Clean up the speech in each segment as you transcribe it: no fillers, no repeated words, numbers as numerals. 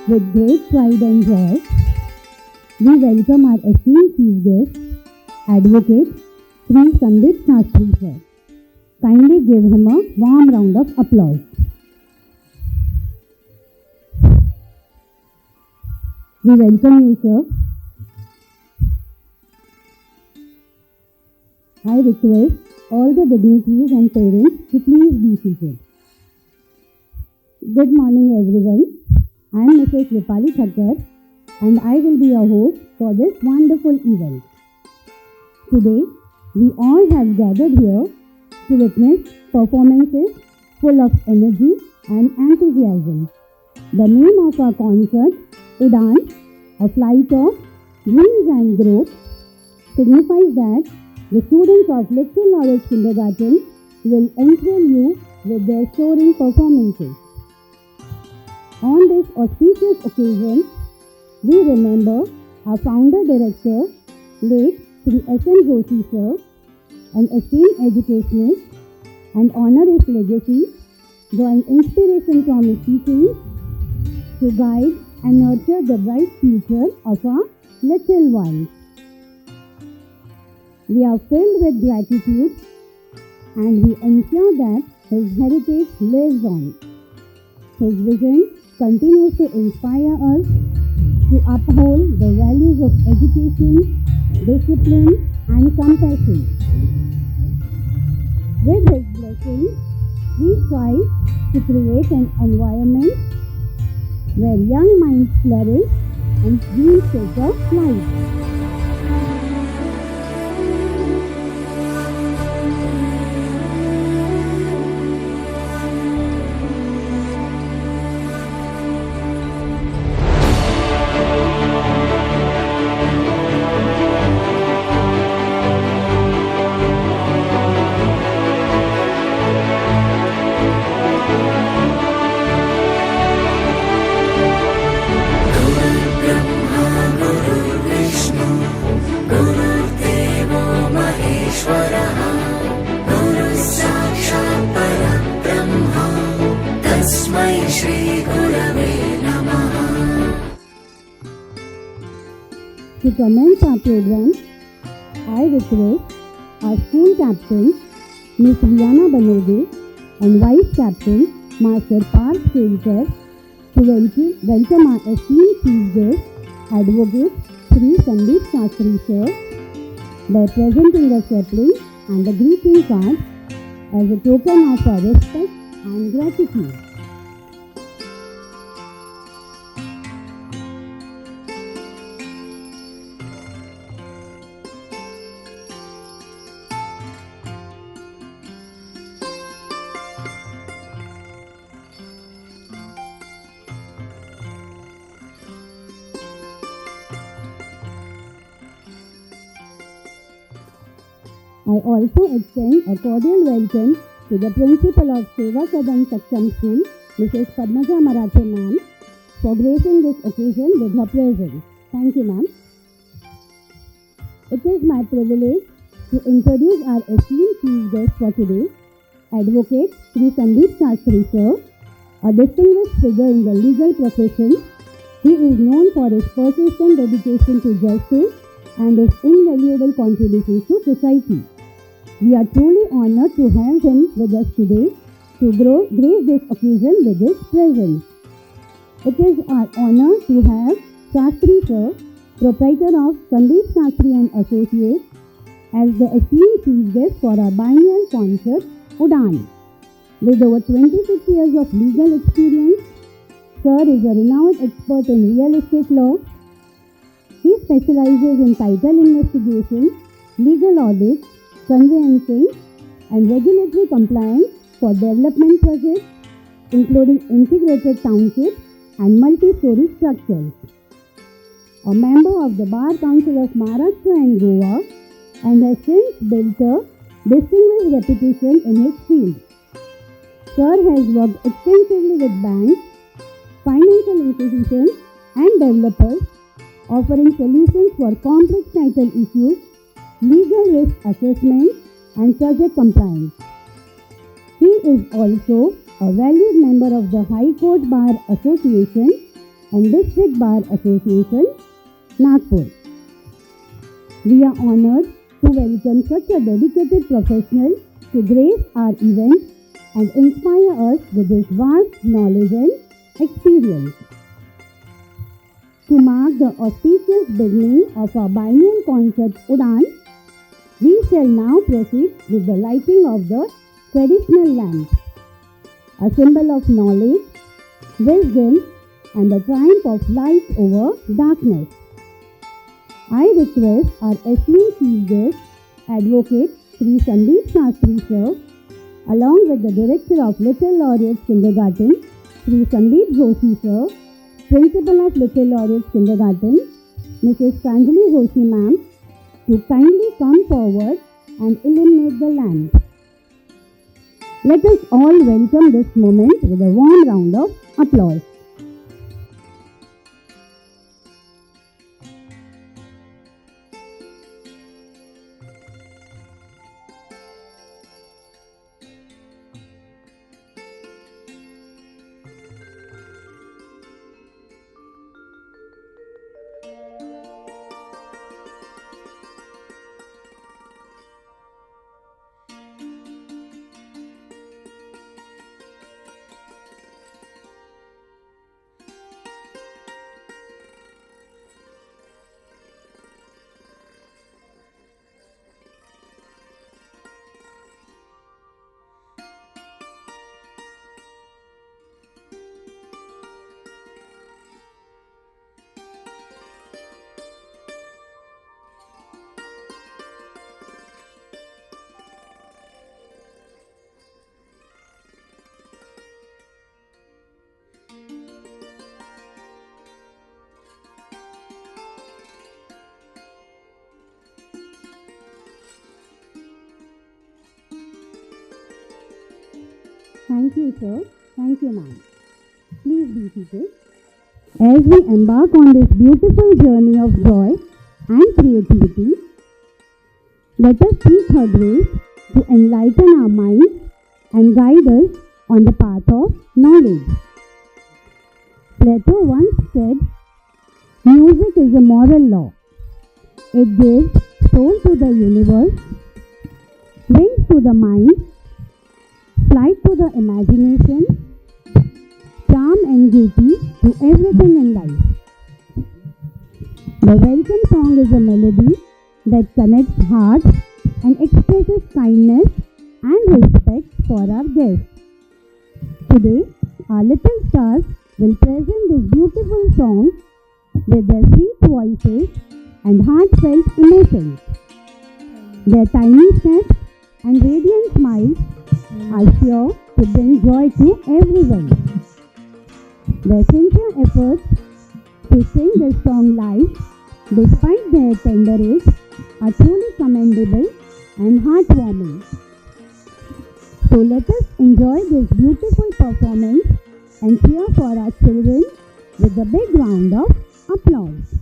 With great pride and joy, we welcome our esteemed chief guest, Advocate Sri Sandeep Shastri sir. Kindly give him a warm round of applause. We welcome you, sir. I request all the dignitaries and parents to please be seated. Good morning, everyone. I am Mrs. Vipali Thakkar and I will be your host for this wonderful event. Today, we all have gathered here to witness performances full of energy and enthusiasm. The name of our concert, Udaan, a flight of dreams and growth, signifies that the students of Little Knowledge Kindergarten will enthrall you with their soaring performances. On this auspicious occasion, we remember our founder director, late Sri S.N. Joshi sir, an esteemed educationist, and honor his legacy, drawing inspiration from his teachings to guide and nurture the bright future of our little ones. We are filled with gratitude and we ensure that his heritage lives on. His vision continues to inspire us to uphold the values of education, discipline, and compassion. With his blessings, we strive to create an environment where young minds flourish and dreams take a flight. To commence our program, I request our school captain, Ms. Riana Banoge, and Vice Captain, Master Parth Kelkar, to welcome our esteemed chief guest, Advocate Sri Sandeep Shastri sir, by presenting a sapling and a greeting card as a token of our respect and gratitude. I also extend a cordial welcome to the Principal of Seva Sadan Saksham School, Mrs. Padmaja Marathe ma'am, for gracing this occasion with her presence. Thank you, ma'am. It is my privilege to introduce our esteemed chief guest for today, Advocate Sri Sandeep Shastri sir, a distinguished figure in the legal profession. He is known for his persistent dedication to justice and his invaluable contributions to society. We are truly honored to have him with us today to grace this occasion with his presence. It is our honor to have Shastri sir, proprietor of Sandeep Shastri and Associates, as the esteemed chief guest for our biennial concert, Udaan. With over 26 years of legal experience, sir is a renowned expert in real estate law. He specializes in title investigation, legal audit, conveyancing, and regulatory compliance for development projects, including integrated townships and multi-story structures. A member of the Bar Council of Maharashtra and Goa, and has since built a distinguished reputation in his field. Sir has worked extensively with banks, financial institutions, and developers, offering solutions for complex title issues, legal risk assessment, and project compliance. He is also a valued member of the High Court Bar Association and District Bar Association, Nagpur. We are honored to welcome such a dedicated professional to grace our event and inspire us with his vast knowledge and experience. To mark the auspicious beginning of our biennial concert Udan, we shall now proceed with the lighting of the traditional lamp, a symbol of knowledge, wisdom, and the triumph of light over darkness. I request our esteemed chief guest, Advocate Sri Sandeep Shastri Sir, along with the Director of Little Laureates Kindergarten, Sri Sandeep Joshi Sir, Principal of Little Laureates Kindergarten, Mrs. Pranjali Joshi Ma'am, to kindly come forward and illuminate the lamp. Let us all welcome this moment with a warm round of applause. Thank you, sir. Thank you, ma'am. Please be seated. As we embark on this beautiful journey of joy and creativity, let us seek her grace to enlighten our minds and guide us on the path of knowledge. Plato once said, "Music is a moral law. It gives soul to the universe, wings to the mind, flight to the imagination, charm and beauty to everything in life." The welcome song is a melody that connects hearts and expresses kindness and respect for our guests. Today, our little stars will present this beautiful song with their sweet voices and heartfelt emotions. Their tiny steps and radiant smiles are sure to bring joy to everyone. Their sincere efforts to sing this song live, despite their tender age, are truly commendable and heartwarming. So let us enjoy this beautiful performance and cheer for our children with a big round of applause.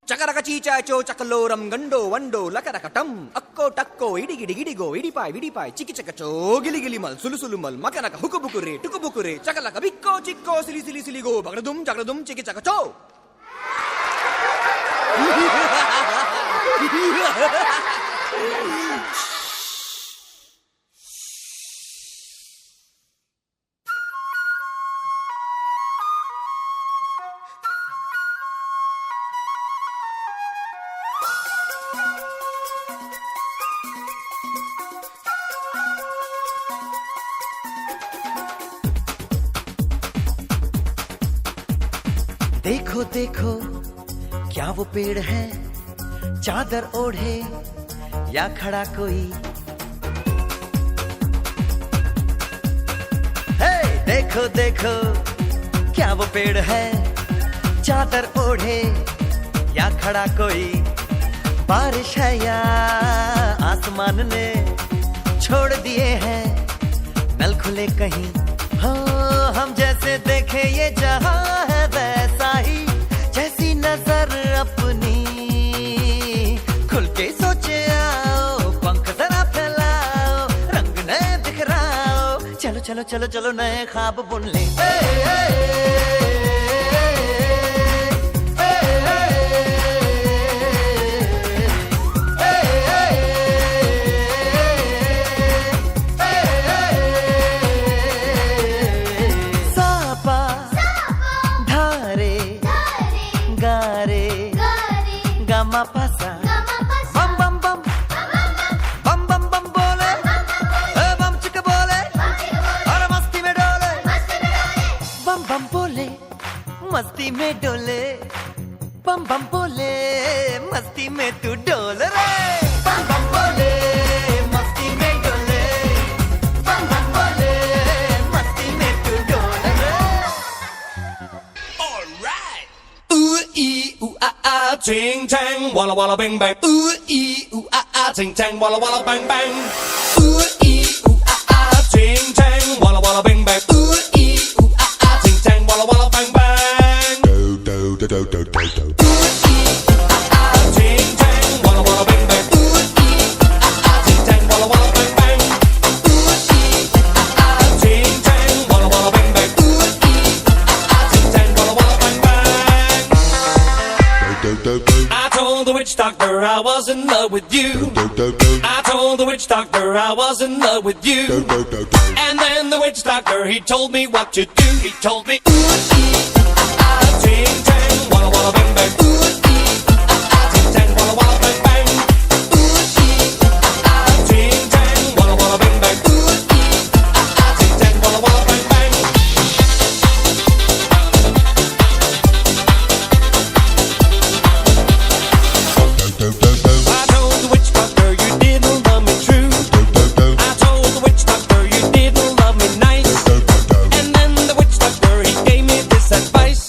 చకరక చీచాచో చకలోరం గండో వండో లకరకటం అక్కో టక్కో ఇడిగిడి గిడిగో ఇడిపాయ్ విడిపాయ్ చికిచకచో గిలిగిలి మల్ సులుసులు మల్ మకనక హుకుబుకురే టుకుబుకురే చకలక బిక్కో చిక్కో సిలి సిలి సిలిగో బగడదుం జగడదుం చికిచకచో. देखो देखो क्या वो पेड़ है, चादर ओढ़े या खड़ा कोई. हे देखो देखो क्या वो पेड़ है, चादर ओढ़े या खड़ा कोई. बारिश है या आसमान ने छोड़ दिए हैं नल खुले कहीं. हाँ हम जैसे देखे ये जहां है वैसा ही, जैसी नजर अपनी खुल के सोचे आओ. पंख जरा फैलाओ, रंग नए बिखराओ. चलो चलो चलो चलो नए ख्वाब बुन ले. Gama pasa, bam bam bam, bam bam bam bole, bam chika bole, और मस्ती में डोले, bam bam bole, मस्ती में डोले, bam bam bole, मस्ती में तू डोल रे. Bam bam bole, मस्ती में डोले, bam bam bole, मस्ती में तू डोल रे. All right. Ooh ee ooh ah ah, ting tang, walla walla bang bang. Ooh ee ooh ah ah, ting tang, walla walla bang bang. Ooh ee ooh ah ah, ting tang, walla walla bang bang. Ooh ee ooh ah ah, ting tang, walla walla bang bang. Do do do do do do. Ooh ee ooh ah ah, ting tang, walla walla bang bang. Ooh ee ooh ah ah, ting tang, walla walla bang bang. Ooh ee ooh ah ah, ting tang, walla walla bang bang. Ooh ee ooh ah ah, ting tang, walla walla bang bang. Do do do. I told the witch doctor I was in love with you. Do do do. I told the witch doctor I was in love with Do you. do do do. And then the witch doctor, he told me what to do. He told me, ooh, ee, ah, ah, ting, tang, walla, walla, bang, bang. Ooh, ee, ah, ah, ting, tang, walla, walla, bang, bang. Ooh, ee, ah, ah, ting, tang, walla, walla, bang, bang. Ooh, ee, ah, ah, ting, tang, walla, walla, bang, bang. Do do do. I told the witch doctor you didn't love me true. Do do do. I told the witch doctor you didn't love me nice. Do do do. And then the witch doctor, he gave me this advice.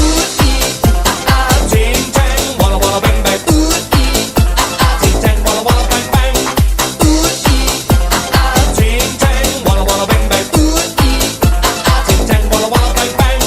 Ooh, ee, ah, ah, ting, tang, walla, walla, bang, bang. Ooh, ee, ah, ah, ting, tang, walla, walla, bang, bang. Ooh, ee, ah, ah, ting, tang, walla, walla, bang, bang. Ooh, ee, ah, ah, ting, tang, walla, walla, bang, bang.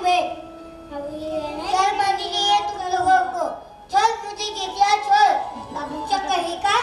हुए। चल बनी नहीं है तुम लोगों को। चल मुझे गेटिया छोड़। बाबू क्या कहेगा?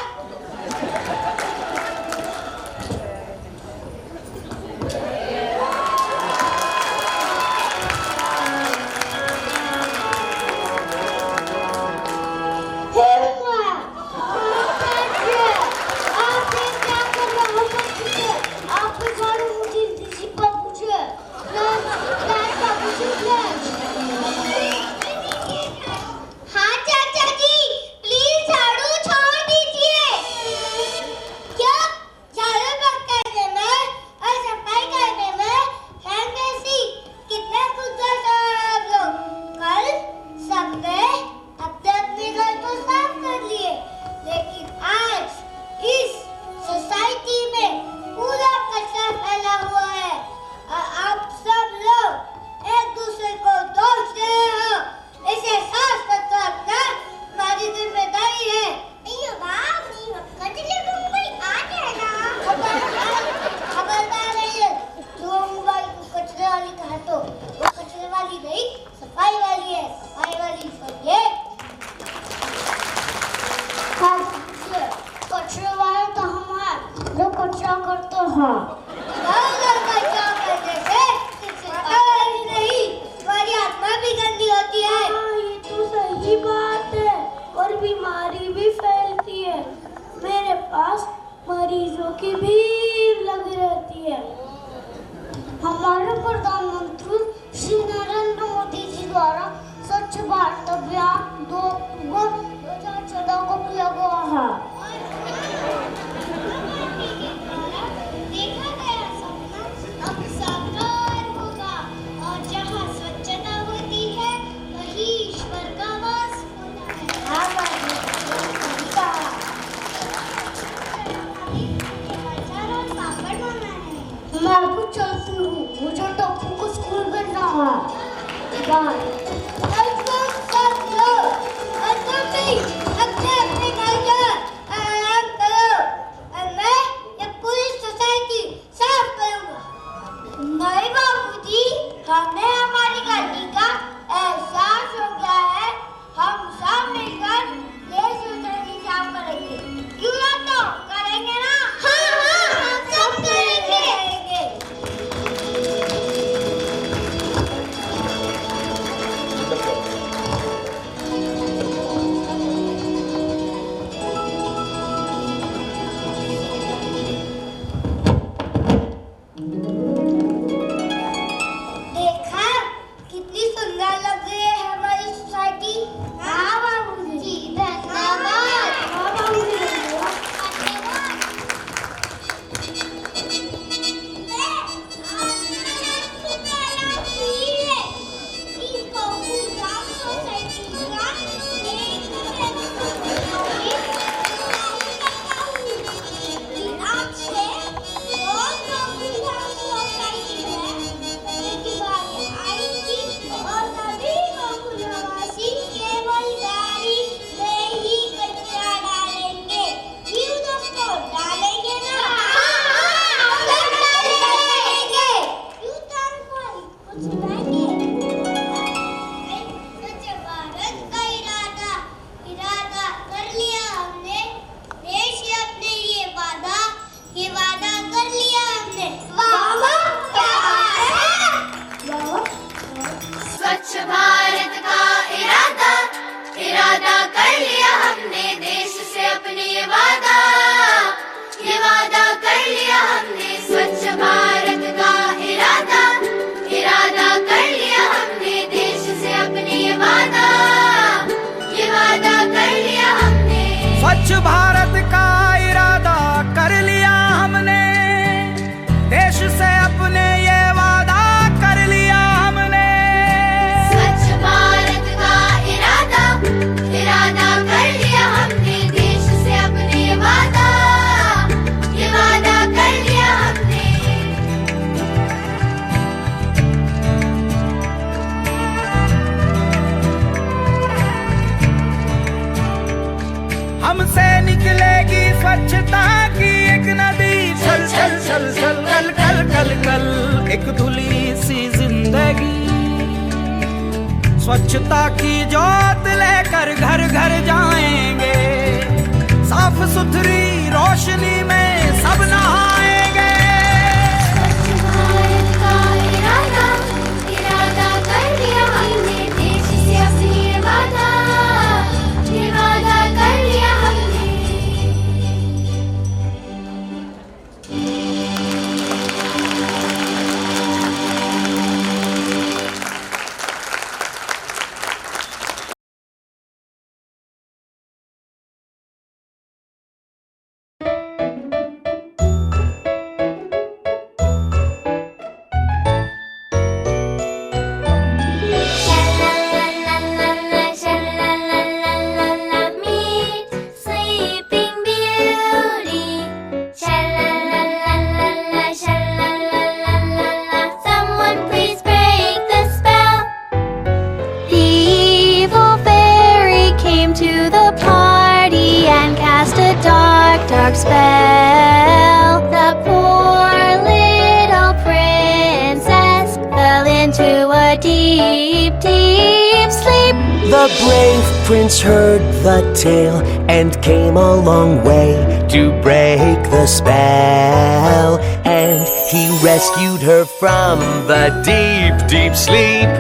मरीजों की भीड़ लगी रहती है। हमारे प्रधानमंत्री श्री नरेंद्र मोदी जी द्वारा स्वच्छ भारत अभियान 2 अक्टूबर 2014 को किया गया है। देखा गया सपना अब साकार होगा और जहाँ स्वच्छता होती है वही ईश्वर का वास होता है। मैं आपको चाहती हूँ, मुझे टप्पू को स्कूल भेजना है। बाय। अपने घर जाओ, आराम करो और मैं ये पूरी सोसाइटी साफ करूँगा। नहीं बाबूजी, हमें हमारी गलती का एहसास हो गया है। हम सब मिलकर ये सोसाइटी साफ करेंगे। क्यों ना तो करेंगे ना? हाँ हाँ, हम सब करेंगे। स्वच्छता की जोत लेकर घर घर जाएंगे, साफ सुथरी रोशनी में सब नहाएंगे। स्वच्छ भारत का इरादा कर लिया हमने, देश से अपनी वादा कर लिया हमने। Spell. The poor little princess fell into a deep, deep sleep. The brave prince heard the tale and came a long way to break the spell. And he rescued her from the deep, deep sleep.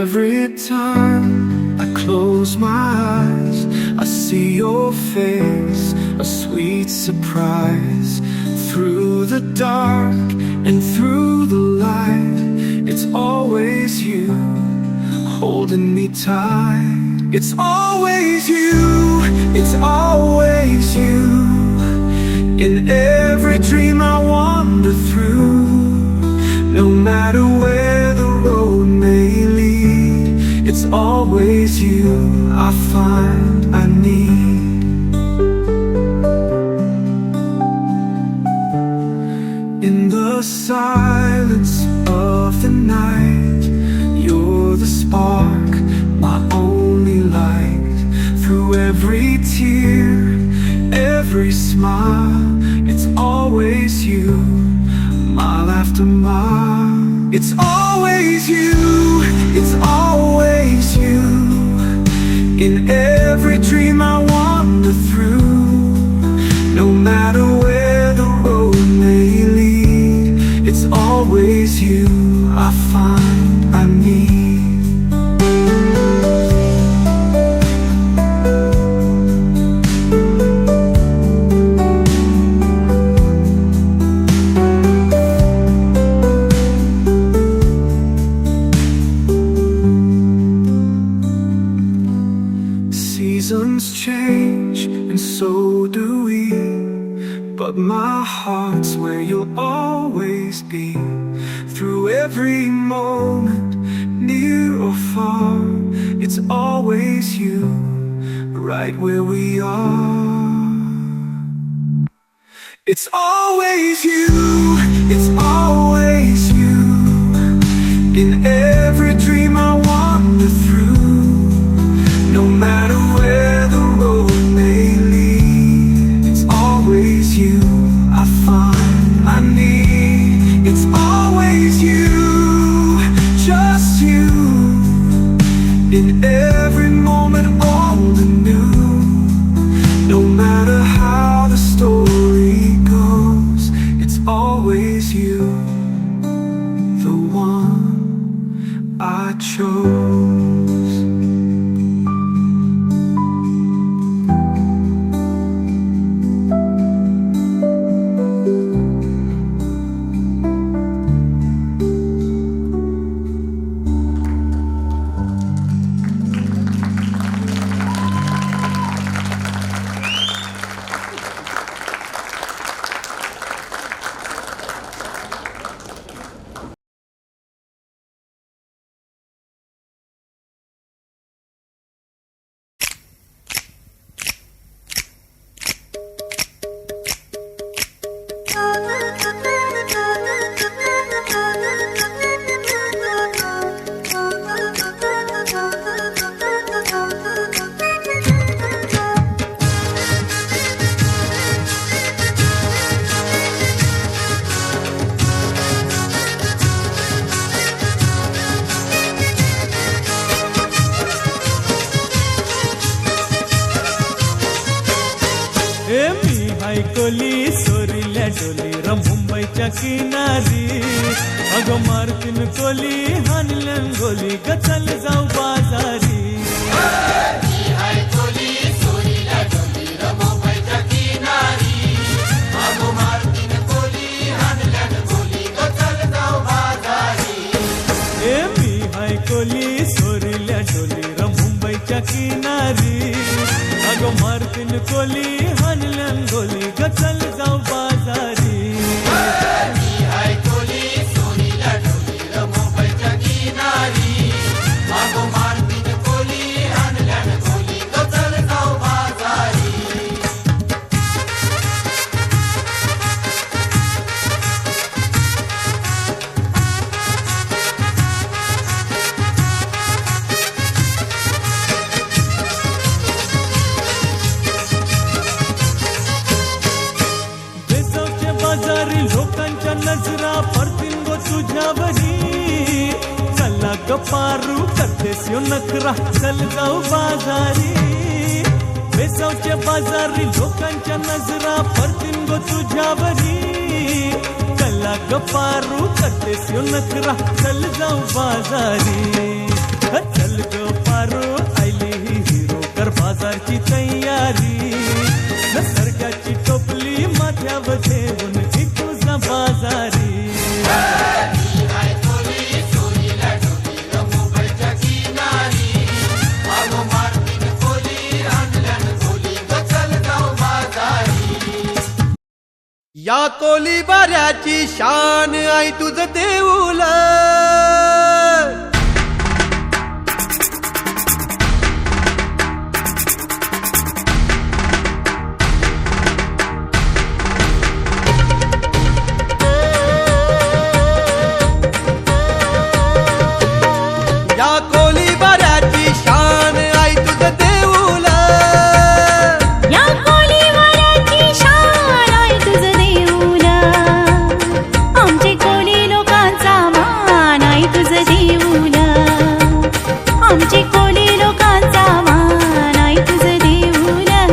Every time I close my eyes, I see your face, a sweet surprise. Through the dark and through the light, it's always you, holding me tight. It's always you, it's always you. In every dream I wander through, no matter where the road may lead, it's always you I find I need. In the silence of the night, you're the spark, my only light. Through every tear, every smile, it's always you, mile after mile. It's always you, it's always you. In every dream I wander through, no matter where the road may lead, it's always you I find I need. Seasons change and so do we, but my heart's where you'll always be. Through every moment, near or far, it's always you, right where we are. It's always you, it's always you. In every dream I wander through, no matter where the road may lead, it's always you I find I need. It's always you, just you. In every moment old and new, no matter how the story goes, it's always you, the one ए मी हायकोली सोरील्या डोली र मुंबईच्या किनारी अगं मारतीन कोली हानलन गोली ग चल जाऊ बाजारी ए मी हायकोली सोरील्या डोली र मुंबईच्या किनारी अगं मारतीन कोली हानलन गोली ग चल जाऊ बाजारी बेसावच्या बाजारी लोकांच्या नजरा पडतील गो तुझ्यावरी चला ग पारू करतेस यो नखरा चल जाऊ बाजारी बेसावच्या बाजारी लोकांच्या नजरा पडतील गो तुझ्यावरी चला ग पारू करतेस यो नखरा चल जाऊ बाजारी चल ग पारू आयली ही हिरो कर बाजारची तयारी सरकारची टोपली माथ्यावर ठेवून तुझा बाजारी या कोली बाऱ्याची शान आई तुझं देऊल या कोली बाऱ्याची शान आई तुझं देऊल या कोलीवाल्याची शान आहे तुझं देऊला आमचे कोली लोकांचा मान आहे तुझं देऊला आमचे कोली लोकांचा मान आहे तुझं देऊला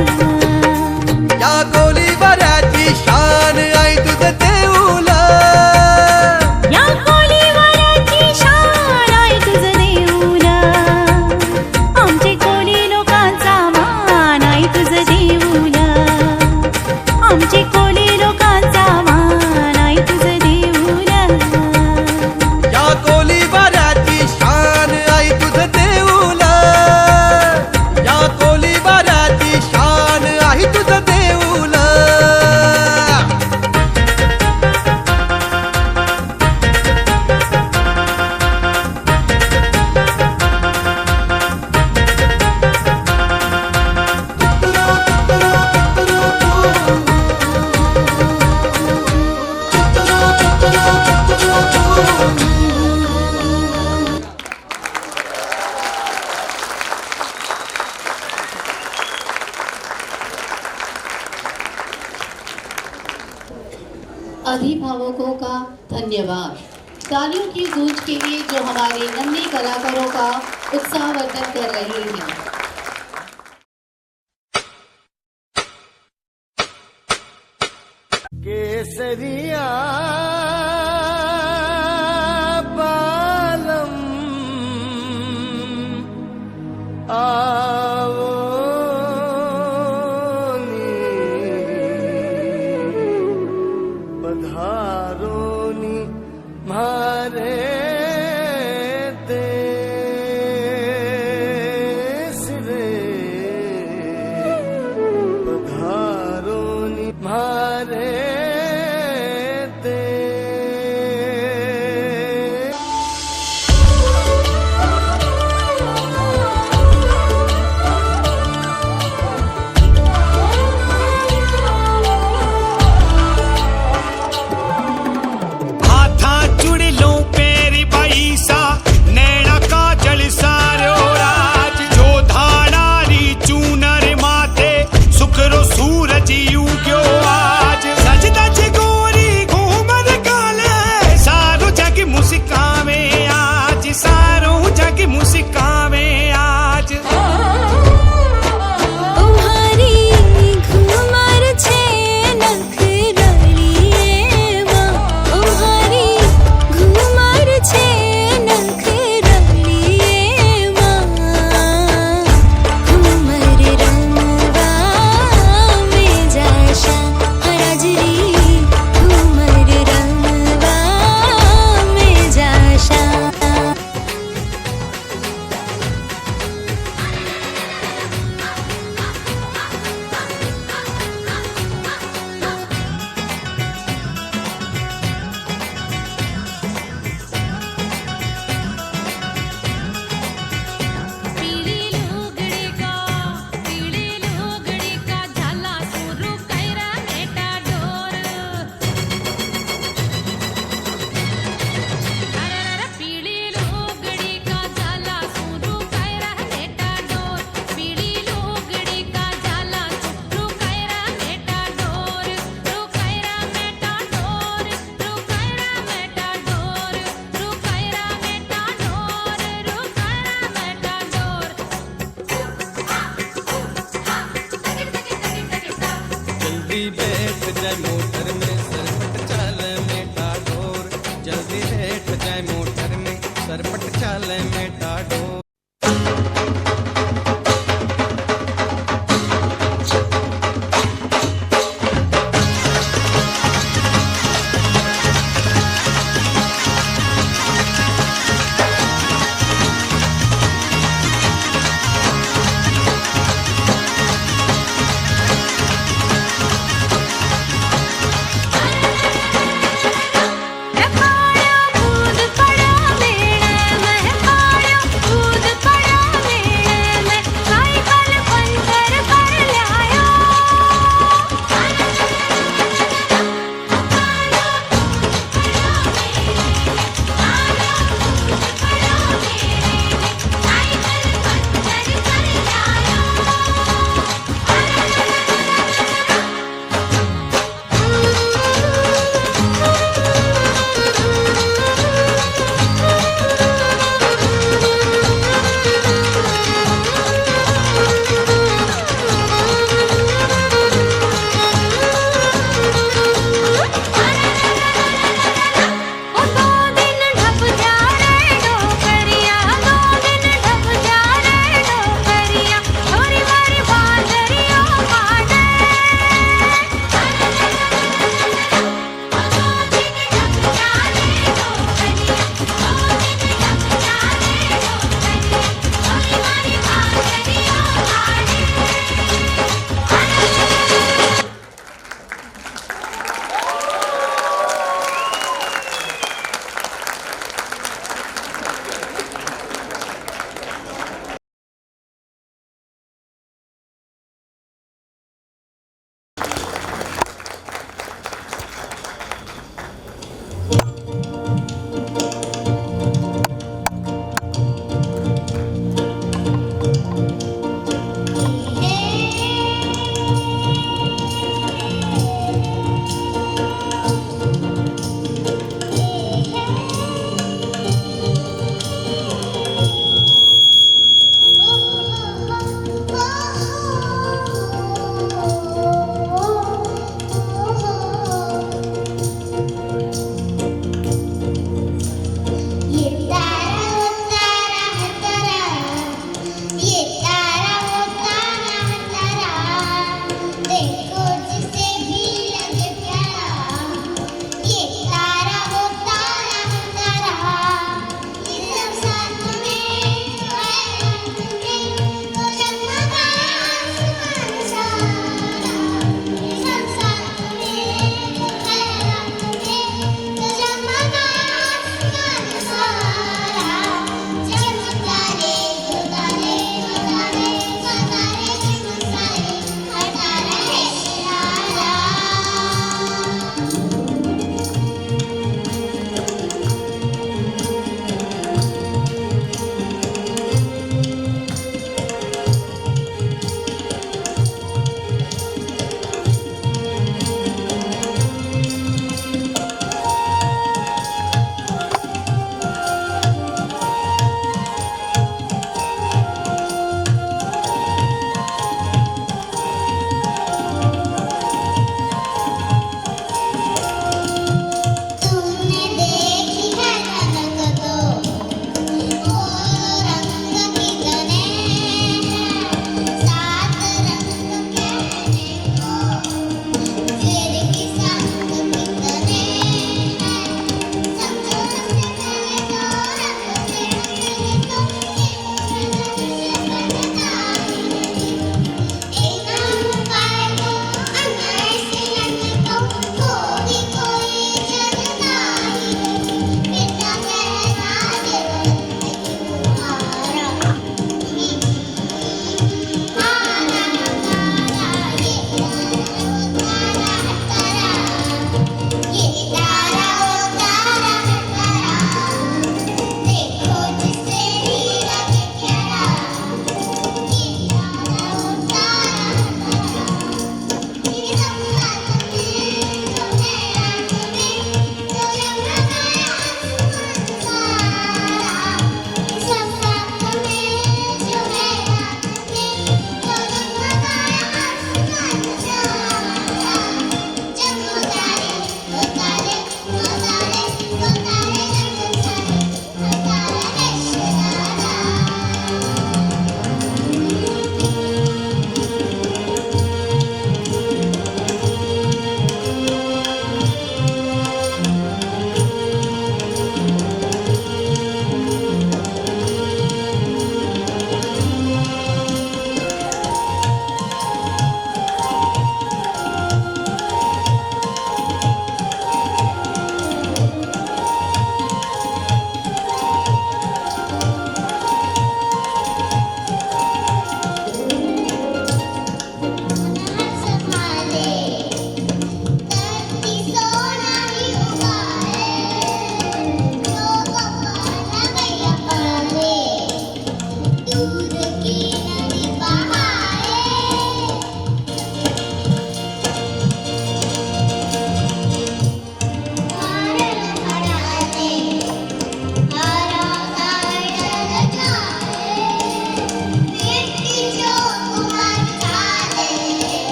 या कोली बाऱ्याची शान आई तुझं देऊल या कोलीवाल्याची शान आहे तुझं देऊला आमचे कोली लोकांचा मान आहे तुझं देऊला आमचे कोली लोकांचा मान आहे तुझं देऊला या कोली बाऱ्याची शान आई तुझं देऊल या कोली बाऱ्याची शान आई तुझं देऊल अभिभावकों का धन्यवाद। तालियों की गूंज के लिए जो हमारे नन्हे कलाकारों का उत्साहवर्धन कर रहे हैं। केसरिया बालम आवो पधारोनी मारे देश रे पधारोनी मारे देश जाए मोटर में सरपट चाले मेटा डोर जल्दी बैठ जाए मोटर में सरपट चाले मेटा डोर मैं पाया दूध पड़ा बेड़ा मैं पाया दूध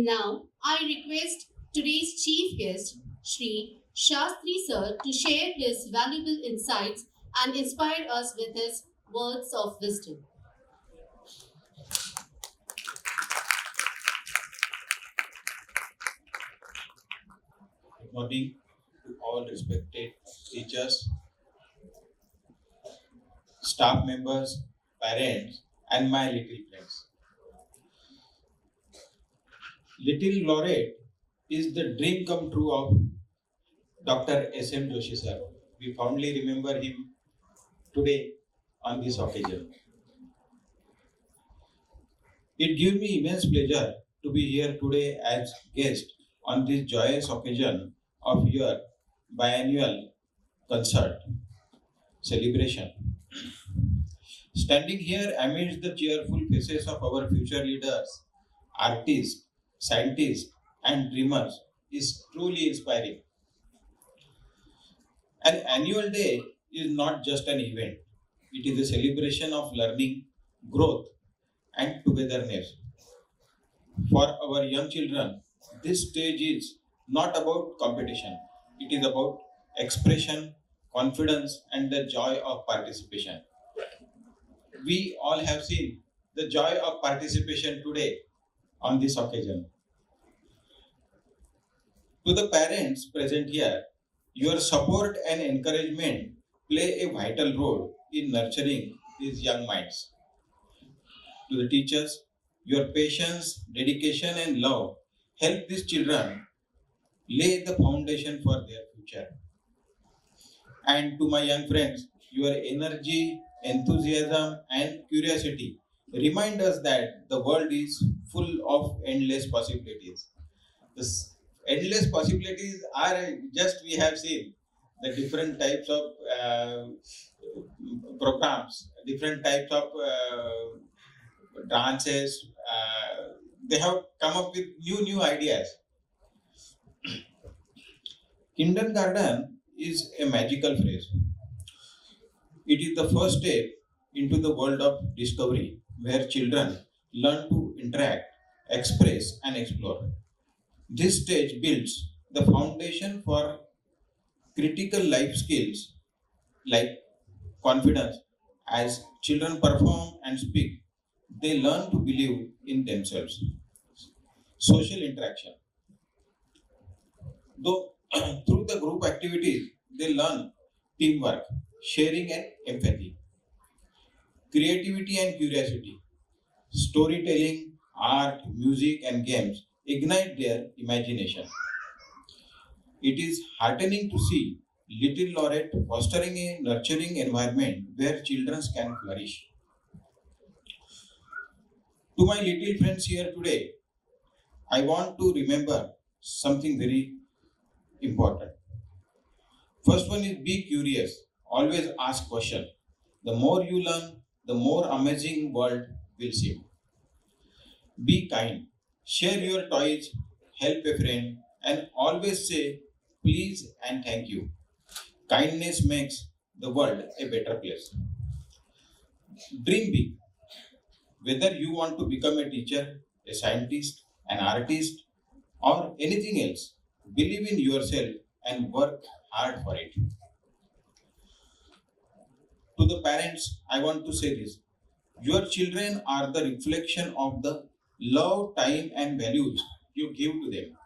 Now, I request today's chief guest, Shri Shastri Sir, to share his valuable insights and inspire us with his words of wisdom. Good morning to all respected teachers, staff members, parents, and my little friends. Little Laureate is the dream come true of Dr. S.M. Joshi sir. We fondly remember him today on this occasion. It gives me immense pleasure to be here today as guest on this joyous occasion of your biannual concert celebration. Standing here amidst the cheerful faces of our future leaders, artists, scientists, and dreamers is truly inspiring. An annual day is not just an event, it is a celebration of learning, growth, and togetherness. For our young children, this stage is not about competition, it is about expression, confidence, and the joy of participation. We all have seen the joy of participation today on this occasion. To the parents present here, your support and encouragement play a vital role in nurturing these young minds. To the teachers, your patience, dedication, and love help these children lay the foundation for their future. And to my young friends, your energy, enthusiasm, and curiosity remind us that the world is full of endless possibilities. This endless possibilities are just we have seen the different types of programs, different types of dances. They have come up with new ideas. Kindergarten is a magical phrase. It is the first step into the world of discovery where children learn to interact, express, and explore. This stage builds the foundation for critical life skills like confidence. As children perform and speak, they learn to believe in themselves. Social interaction. Though through the group activities, they learn teamwork, sharing, and empathy. Creativity and curiosity. Storytelling, art, music, and games ignite their imagination. It is heartening to see Little Laureate fostering a nurturing environment where children can flourish. To my little friends here today, I want to remember something very important. First one is be curious. Always ask questions. The more you learn, the more amazing world will seem. Be kind. Share your toys, help a friend, and always say please and thank you. Kindness makes the world a better place. Dream big. Whether you want to become a teacher, a scientist, an artist, or anything else, believe in yourself and work hard for it. To the parents, I want to say this. Your children are the reflection of the love, time, and values you give to them.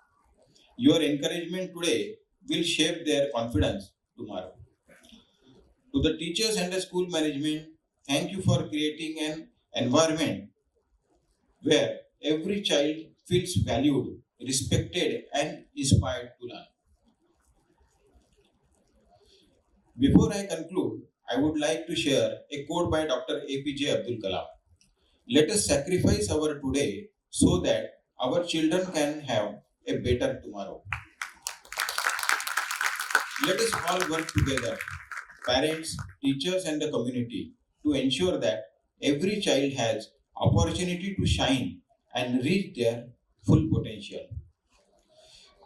Your encouragement today will shape their confidence tomorrow. To the teachers and the school management, thank you for creating an environment where every child feels valued, respected, and inspired to learn. Before I conclude, I would like to share a quote by Dr. APJ Abdul Kalam. Let us sacrifice our today so that our children can have a better tomorrow. Let us all work together, parents, teachers, and the community, to ensure that every child has opportunity to shine and reach their full potential.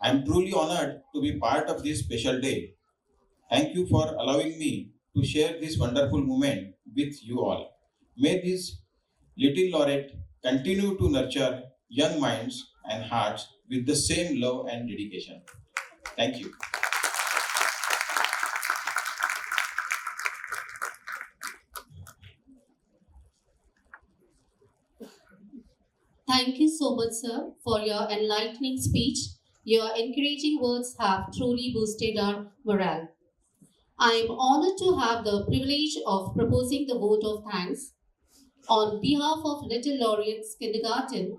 I am truly honored to be part of this special day. Thank you for allowing me to share this wonderful moment with you all. May this little laureate continue to nurture young minds and hearts with the same love and dedication. Thank you. Thank you so much, sir, for your enlightening speech. Your encouraging words have truly boosted our morale. I am honored to have the privilege of proposing the vote of thanks. On behalf of Little Laureates Kindergarten,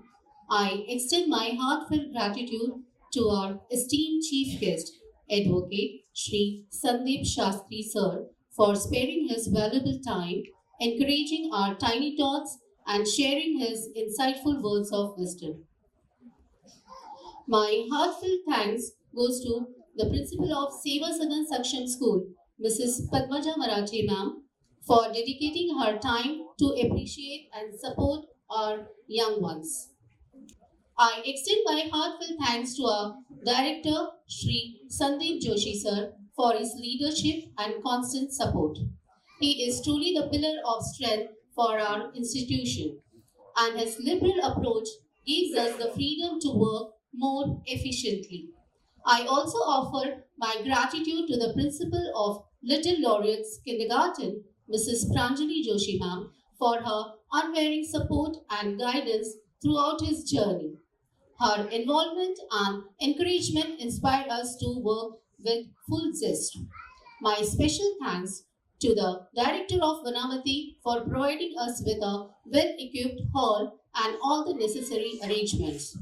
I extend my heartfelt gratitude to our esteemed chief guest, Advocate Shri Sandeep Shastri sir, for sparing his valuable time, encouraging our tiny tots, and sharing his insightful words of wisdom. My heartfelt thanks goes to the principal of Seva Sadan Saksham School, Mrs. Padmaja Marathi ma'am, for dedicating her time to appreciate and support our young ones. I extend my heartfelt thanks to our director, Shri Sandeep Joshi sir, for his leadership and constant support. He is truly the pillar of strength for our institution, and his liberal approach gives us the freedom to work more efficiently. I also offer my gratitude to the principal of Little Laureates Kindergarten, Mrs. Pranjali Joshi ma'am, for her unwavering support and guidance throughout his journey. Her involvement and encouragement inspire us to work with full zest. My special thanks to the Director of Vanamati for providing us with a well-equipped hall and all the necessary arrangements.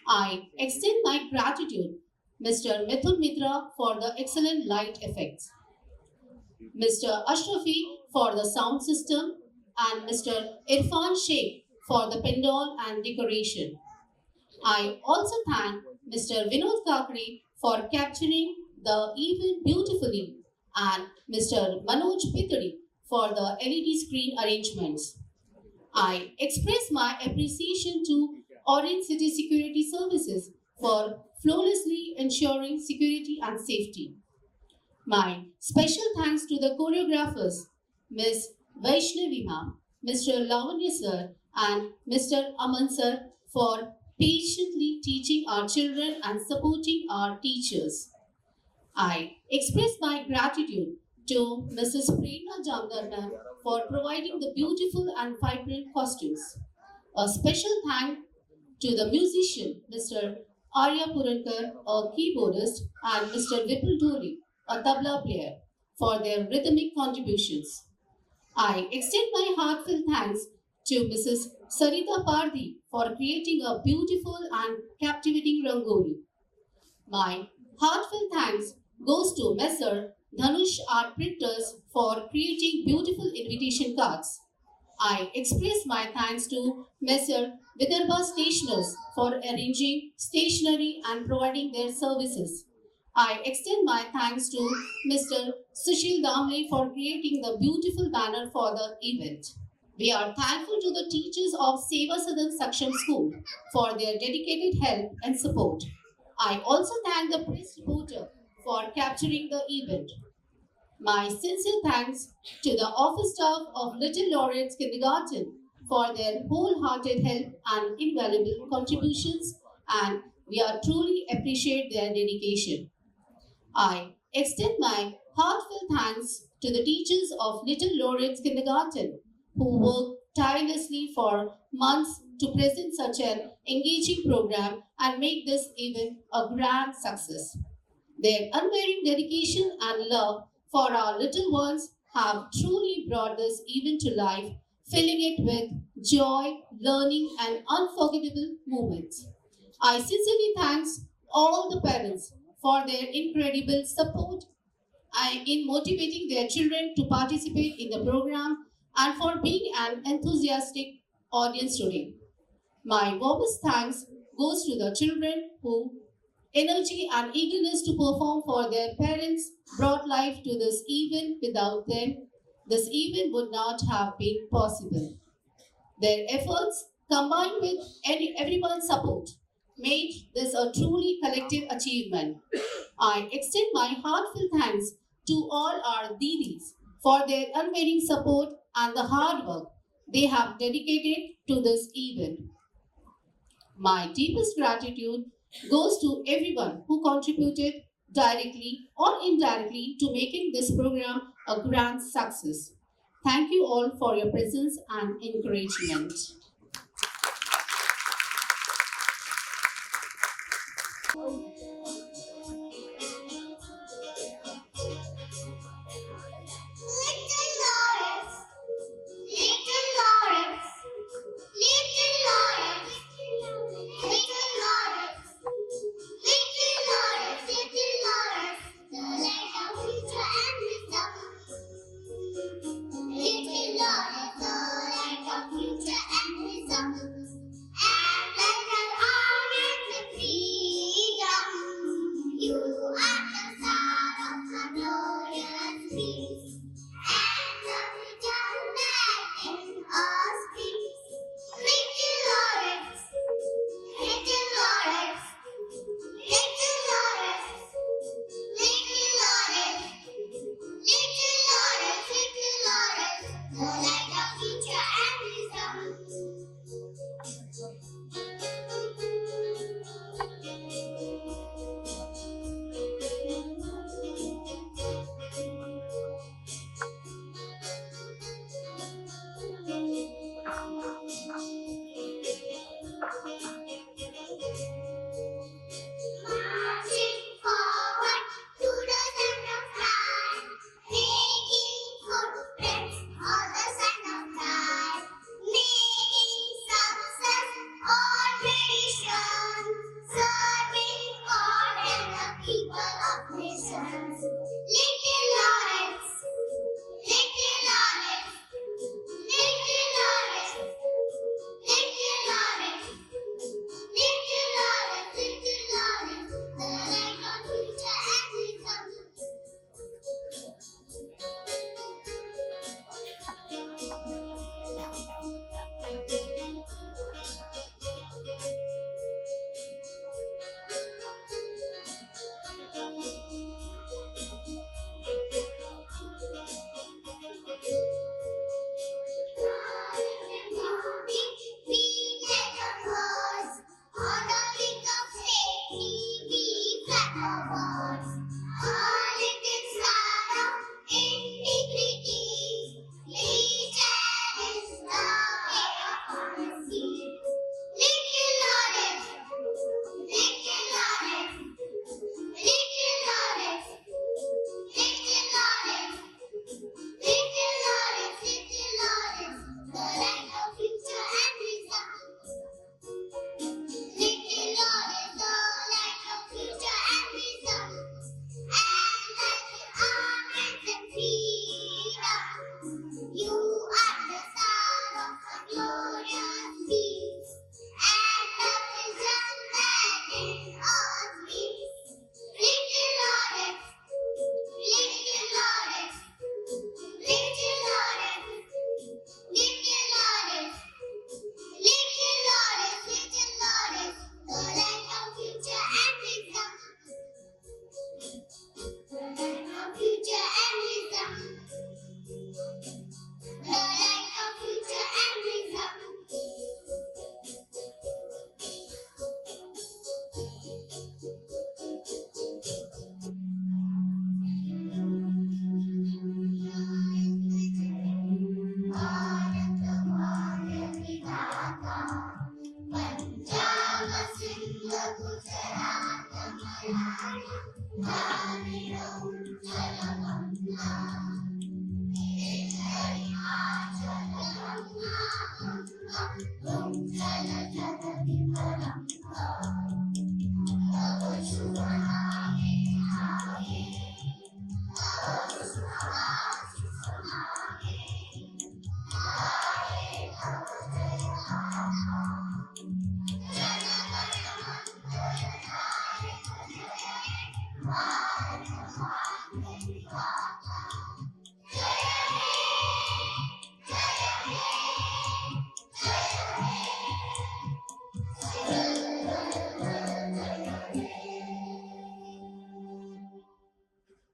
I extend my gratitude Mr. Mithun Mitra for the excellent light effects, Mr. Ashrafi for the sound system, and Mr. Irfan Sheikh for the pendant and decoration. I also thank Mr. Vinod Kakri for capturing the event beautifully and Mr. Manoj Pitri for the LED screen arrangements. I express my appreciation to Orange City Security Services for flawlessly ensuring security and safety. My special thanks to the choreographers, Ms. Vaishnavi ma'am, Mr. Lavanya sir, and Mr. Aman sir for patiently teaching our children and supporting our teachers. I express my gratitude to Mrs. Prerna Jamdar ma'am for providing the beautiful and vibrant costumes. A special thank to the musician, Mr. Arya Purankar, a keyboardist, and Mr. Vipul Dholi, a tabla player, for their rhythmic contributions. I extend my heartfelt thanks to Mrs. Sarita Pardhi for creating a beautiful and captivating rangoli. My heartfelt thanks goes to Messer Dhanush Art Printers for creating beautiful invitation cards. I express my thanks to Messer Vidarbha Stationers for arranging stationery and providing their services. I extend my thanks to Mr. Sushil Damle for creating the beautiful banner for the event. We are thankful to the teachers of Seva Sadan Saksham School for their dedicated help and support. I also thank the press reporter for capturing the event. My sincere thanks to the office staff of Little Laureates Kindergarten for their wholehearted help and invaluable contributions, and we are truly appreciate their dedication. I extend my heartfelt thanks to the teachers of Little Laureates Kindergarten who worked tirelessly for months to present such an engaging program and make this event a grand success. Their unwavering dedication and love for our little ones have truly brought this event to life, filling it with joy, learning, and unforgettable moments. I sincerely thank all the parents for their incredible support and in motivating their children to participate in the program and for being an enthusiastic audience today. My warmest thanks goes to the children who energy and eagerness to perform for their parents brought life to this event. Without them, this event would not have been possible. Their efforts combined with everyone's support made this a truly collective achievement. I extend my heartfelt thanks to all our Didis for their unwavering support and the hard work they have dedicated to this event. My deepest gratitude goes to everyone who contributed directly or indirectly to making this program a grand success. Thank you all for your presence and encouragement.